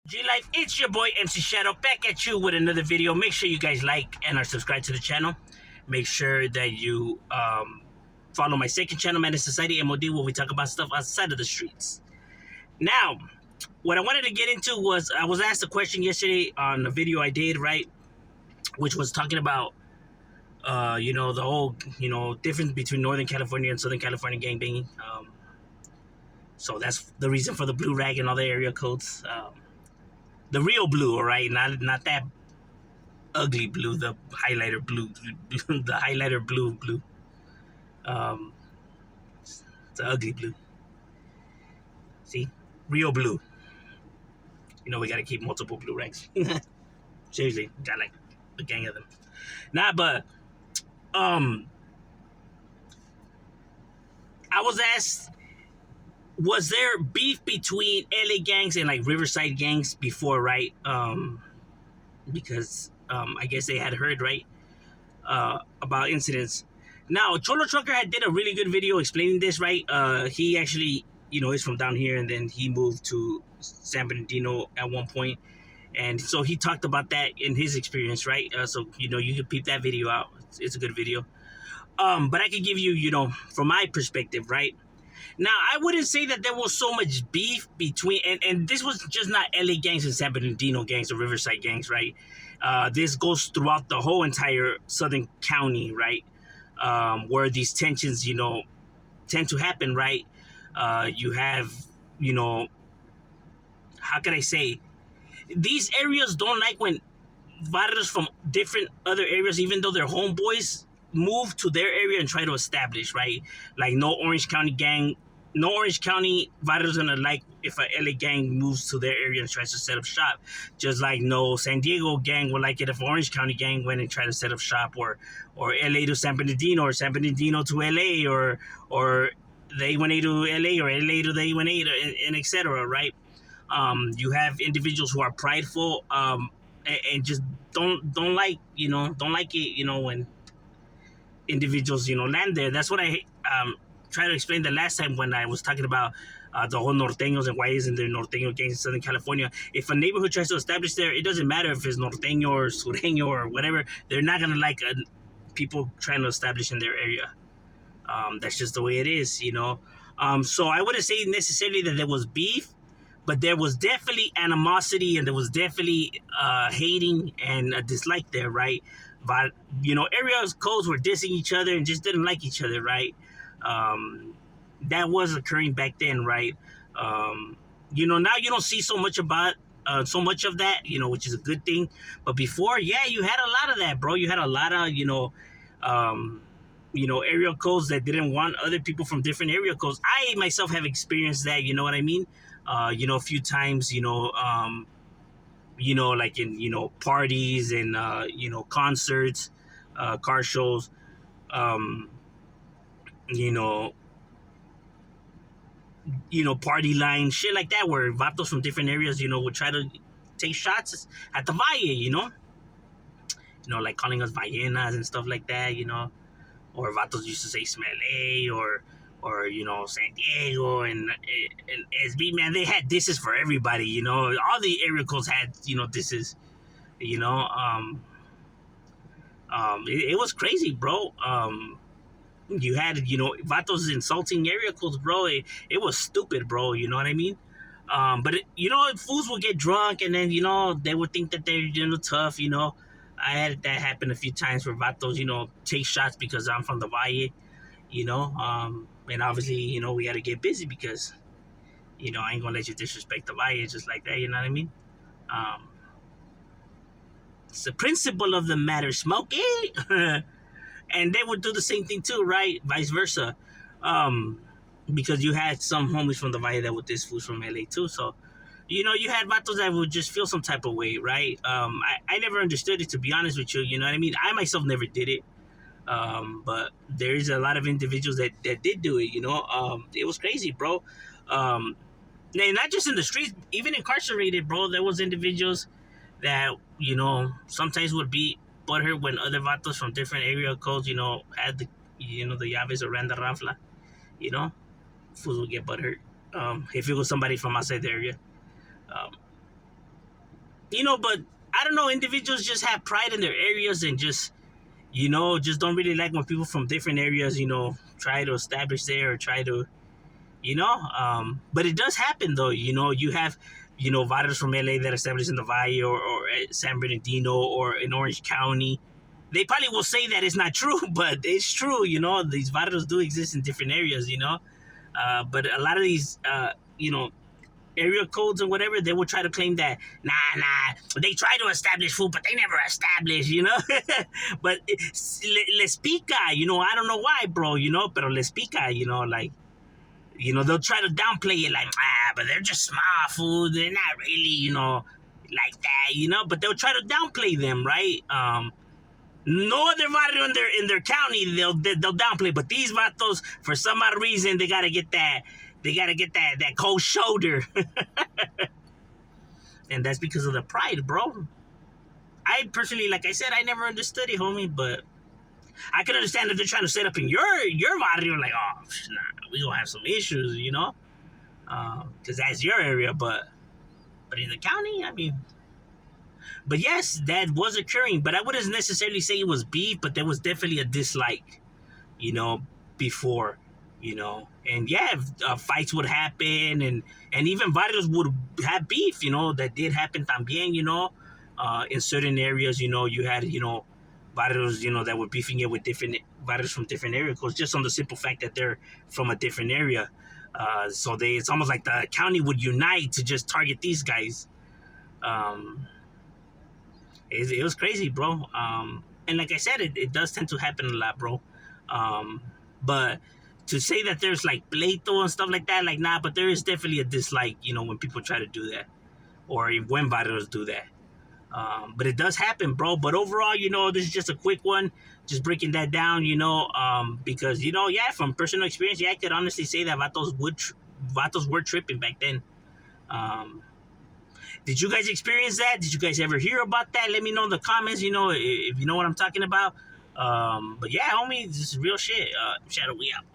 G Life, it's your boy MC Shadow back at you with another video. Make sure you guys like and are subscribed to the channel. Make sure that you follow my second channel, Man in Society M.O.D, where we talk about stuff outside of the streets. Now, what I wanted to get into was I was asked a question yesterday on a video I did, right? Which was talking about the whole difference between Northern California and Southern California gangbanging. So that's the reason for the blue rag and all the area codes. The real blue, all right, not that ugly blue, the highlighter blue, the highlighter blue. Um, it's an ugly blue. See, real blue. We gotta keep multiple blue rags. Seriously, got like a gang of them. Nah, but um, I was asked, was there beef between LA gangs and like Riverside gangs before, right? Because I guess they had heard, right, about incidents. Now, Cholo Trucker had did a really good video explaining this, right? He actually, is from down here, and then he moved to San Bernardino at one point, and so he talked about that in his experience, right? So you can peep that video out. It's a good video. But I could give you, from my perspective, right? Now, I wouldn't say that there was so much beef between, and this was just not LA gangs and San Bernardino gangs or Riverside gangs, right? This goes throughout the whole entire Southern County, right? Where these tensions, tend to happen, right? You have, how can I say? These areas don't like when fighters from different other areas, even though they're homeboys, move to their area and try to establish, right? Like no Orange County fighters gonna like if a LA gang moves to their area and tries to set up shop. Just like no San Diego gang would like it if Orange County gang went and tried to set up shop, or LA to San Bernardino, or San Bernardino to LA, or the A1A to LA, or LA to the A1A, and etc. Right? You have individuals who are prideful, and just don't like it, when individuals land there. That's what I tried to explain the last time when I was talking about the whole norteños and why isn't there norteño gangs in Southern California. If a neighborhood tries to establish there, it doesn't matter if it's norteño or sureño or whatever. They're not gonna like people trying to establish in their area. That's just the way it is. So I wouldn't say necessarily that there was beef, but there was definitely animosity, and there was definitely hating and a dislike there, right? But area codes were dissing each other and just didn't like each other, right? That was occurring back then, right? Now you don't see so much about so much of that, which is a good thing. But before, yeah, you had a lot of that, bro. You had a lot of area codes that didn't want other people from different area codes. I myself have experienced that. You know what I mean? A few times. Like in parties and concerts, car shows. Um, you know, party line, shit like that, where vatos from different areas, would try to take shots at the Valle, like calling us ballenas and stuff like that, or vatos used to say Smele, or San Diego, and SB, man, they had disses for everybody, all the area codes had, disses, it was crazy, bro. You had, vatos insulting area codes, bro. It was stupid, bro. You know what I mean? But fools would get drunk, and then they would think that they're tough. I had that happen a few times where vatos take shots because I'm from the Valle. And obviously we got to get busy because I ain't gonna let you disrespect the Valle just like that. You know what I mean? Um, it's the principle of the matter, Smokey. And they would do the same thing too, right? Vice versa. Because you had some homies from the Valle that would diss fools from LA too. So, you had vatos that would just feel some type of way, right? I never understood it, to be honest with you. You know what I mean? I myself never did it. But there's a lot of individuals that did do it, it was crazy, bro. And not just in the streets, even incarcerated, bro. There was individuals that, sometimes would be butthurt when other vatos from different area codes, had the llaves or ran the rafla, fools would get butthurt. If it was somebody from outside the area. Um, But I don't know. Individuals just have pride in their areas and just just don't really like when people from different areas try to establish there or try to but it does happen though. You have varus from LA that established in the Valle or San Bernardino or in Orange County. They probably will say that it's not true, but it's true. These varus do exist in different areas. But a lot of these area codes or whatever, they will try to claim that they try to establish food, but they never establish. But les pica, I don't know why, bro, pero les pica, like they'll try to downplay it, like but they're just small food, they're not really like that, but they'll try to downplay them, right? No other vato in their county they'll downplay, but these vatos for some odd reason they gotta get that cold shoulder. And that's because of the pride, bro. I personally, like I said, I never understood it, homie, but I can understand if they're trying to set up in your barrio, like, oh, nah, we gonna have some issues, because that's your area, but in the county, I mean. But yes, that was occurring, but I wouldn't necessarily say it was beef, but there was definitely a dislike, before, and yeah, fights would happen, and even varios would have beef, that did happen también, in certain areas, you had, varios, that were beefing it with different varios from different areas, just on the simple fact that they're from a different area. So it's almost like the county would unite to just target these guys. It was crazy, bro. And like I said, it does tend to happen a lot, bro. But to say that there's like pleito and stuff like that, like, nah, but there is definitely a dislike, when people try to do that, or when varios do that. But it does happen, bro. But overall, this is just a quick one, just breaking that down, because yeah, from personal experience, yeah, I could honestly say that vatos were tripping back then. Did you guys experience that? Did you guys ever hear about that? Let me know in the comments, if you know what I'm talking about. But yeah, homie, this is real shit. Shadow, we out.